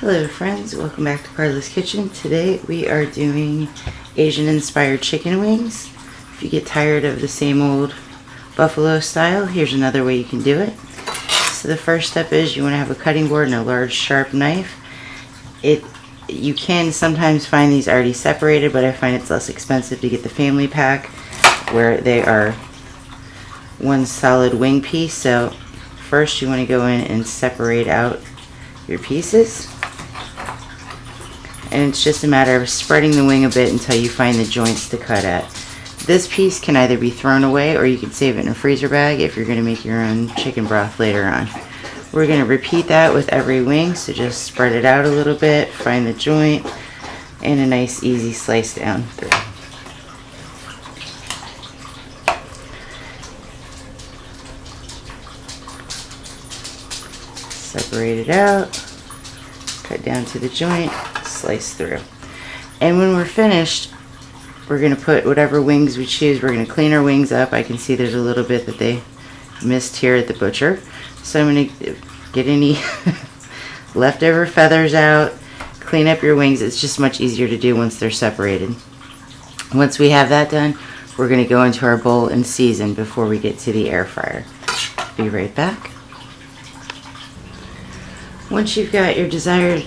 Hello friends, welcome back to Carla's Kitchen. Today we are doing Asian inspired chicken wings. If you get tired of the same old buffalo style, here's another way you can do it. So the first step is you want to have a cutting board and a large sharp knife. You can sometimes find these already separated, but I find it's less expensive to get the family pack where they are one solid wing piece. So first you want to go in and separate out your pieces. And it's just a matter of spreading the wing a bit until you find the joints to cut at. This piece can either be thrown away or you can save it in a freezer bag if you're going to make your own chicken broth later on. We're going to repeat that with every wing, so just spread it out a little bit, find the joint, and a nice easy slice down through. Separate it out, cut down to the joint, slice through. And when we're finished, we're going to put whatever wings we choose. We're going to clean our wings up. I can see there's a little bit that they missed here at the butcher. So I'm going to get any leftover feathers out, clean up your wings. It's just much easier to do once they're separated. Once we have that done, we're going to go into our bowl and season before we get to the air fryer. Be right back. Once you've got your desired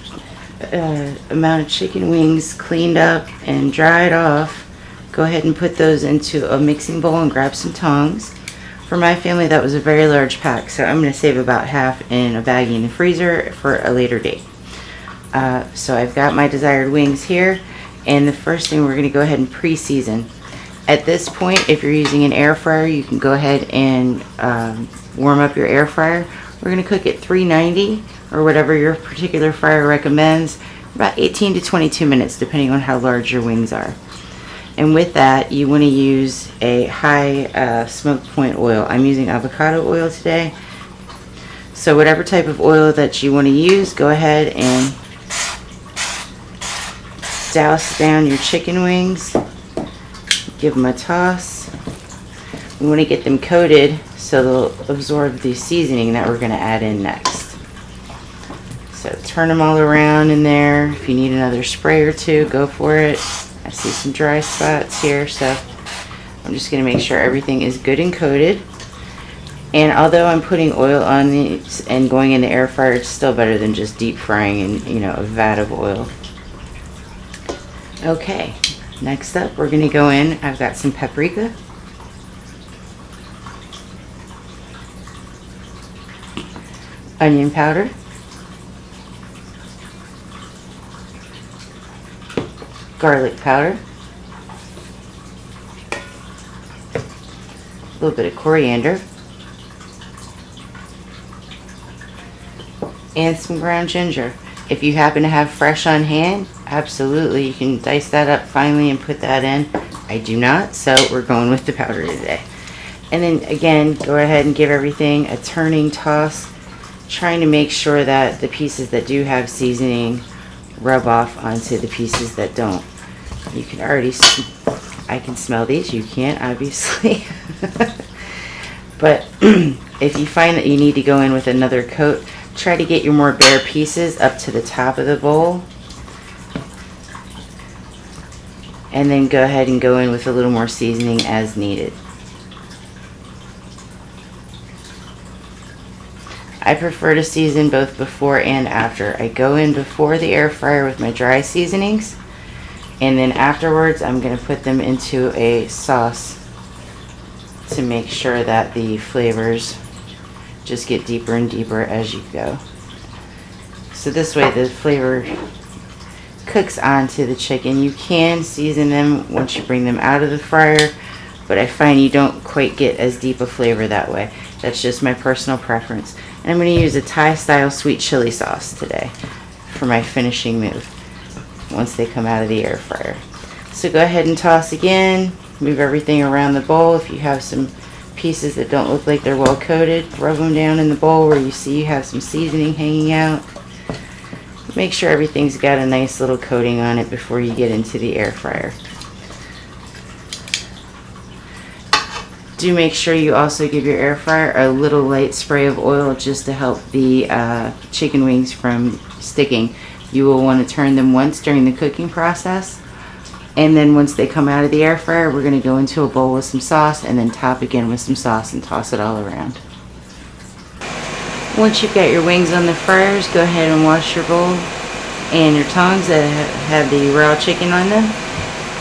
amount of chicken wings cleaned up and dried off, go ahead and put those into a mixing bowl and grab some tongs. For my family, that was a very large pack, so I'm going to save about half in a baggie in the freezer for a later date. So I've got my desired wings here, and the first thing we're going to go ahead and pre-season. At this point, if you're using an air fryer, you can go ahead and warm up your air fryer. We're going to cook at 390 or whatever your particular fryer recommends, about 18 to 22 minutes depending on how large your wings are. And with that, you want to use a high smoke point oil. I'm using avocado oil today. So whatever type of oil that you want to use, go ahead and douse down your chicken wings. Give them a toss. We want to get them coated so they'll absorb the seasoning that we're going to add in next. So turn them all around in there. If you need another spray or two, go for it. I see some dry spots here, so I'm just going to make sure everything is good and coated. And although I'm putting oil on these and going in the air fryer, it's still better than just deep frying in, a vat of oil. Okay, next up we're going to go in. I've got some paprika. Onion powder. Garlic powder, a little bit of coriander, and some ground ginger. If you happen to have fresh on hand, absolutely, you can dice that up finely and put that in. I do not, so we're going with the powder today. And then again, go ahead and give everything a turning toss, trying to make sure that the pieces that do have seasoning rub off onto the pieces that don't. You can already, I can smell these, you can't obviously. But if you find that you need to go in with another coat, try to get your more bare pieces up to the top of the bowl. And then go ahead and go in with a little more seasoning as needed. I prefer to season both before and after. I go in before the air fryer with my dry seasonings, and then afterwards I'm going to put them into a sauce to make sure that the flavors just get deeper and deeper as you go. So this way the flavor cooks onto the chicken. You can season them once you bring them out of the fryer, but I find you don't quite get as deep a flavor that way. That's just my personal preference. And I'm going to use a Thai style sweet chili sauce today for my finishing move once they come out of the air fryer. So go ahead and toss again, move everything around the bowl. If you have some pieces that don't look like they're well coated, rub them down in the bowl where you see you have some seasoning hanging out. Make sure everything's got a nice little coating on it before you get into the air fryer. Do make sure you also give your air fryer a little light spray of oil just to help the chicken wings from sticking. You will want to turn them once during the cooking process. And then once they come out of the air fryer, we're going to go into a bowl with some sauce and then top again with some sauce and toss it all around. Once you've got your wings on the fryers, go ahead and wash your bowl and your tongs that have the raw chicken on them.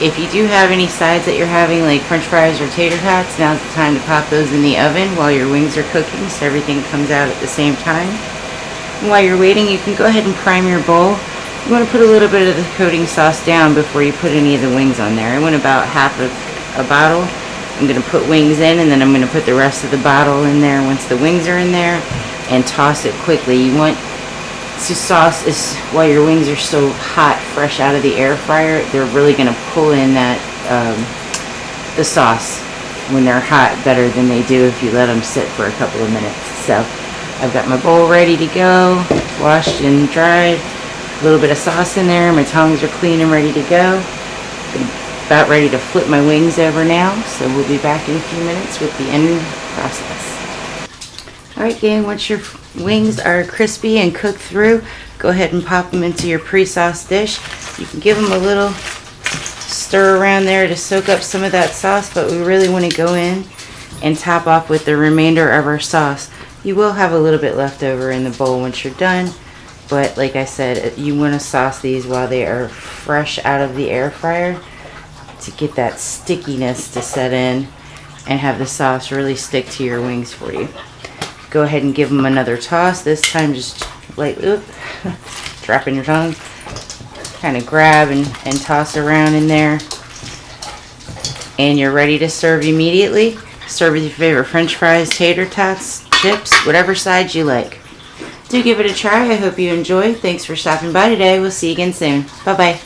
If you do have any sides that you're having, like french fries or tater tots, now's the time to pop those in the oven while your wings are cooking so everything comes out at the same time. And while you're waiting, you can go ahead and prime your bowl. You want to put a little bit of the coating sauce down before you put any of the wings on there. I went about half a bottle. I'm going to put wings in, and then I'm going to put the rest of the bottle in there once the wings are in there and toss it quickly. You want to sauce is while your wings are still hot, fresh out of the air fryer. They're really going to pull in that the sauce when they're hot better than they do if you let them sit for a couple of minutes. So I've got my bowl ready to go, washed and dried. A little bit of sauce in there. My tongs are clean and ready to go. I'm about ready to flip my wings over now. So we'll be back in a few minutes with the end process. Alright gang, once your wings are crispy and cooked through, go ahead and pop them into your pre-sauce dish. You can give them a little stir around there to soak up some of that sauce, but we really want to go in and top off with the remainder of our sauce. You will have a little bit left over in the bowl once you're done, but like I said, you want to sauce these while they are fresh out of the air fryer to get that stickiness to set in and have the sauce really stick to your wings for you. Go ahead and give them another toss. This time just lightly, dropping your tongue, kind of grab and toss around in there. And you're ready to serve immediately. Serve with your favorite french fries, tater tots, chips, whatever sides you like. Do give it a try. I hope you enjoy. Thanks for stopping by today. We'll see you again soon. Bye-bye.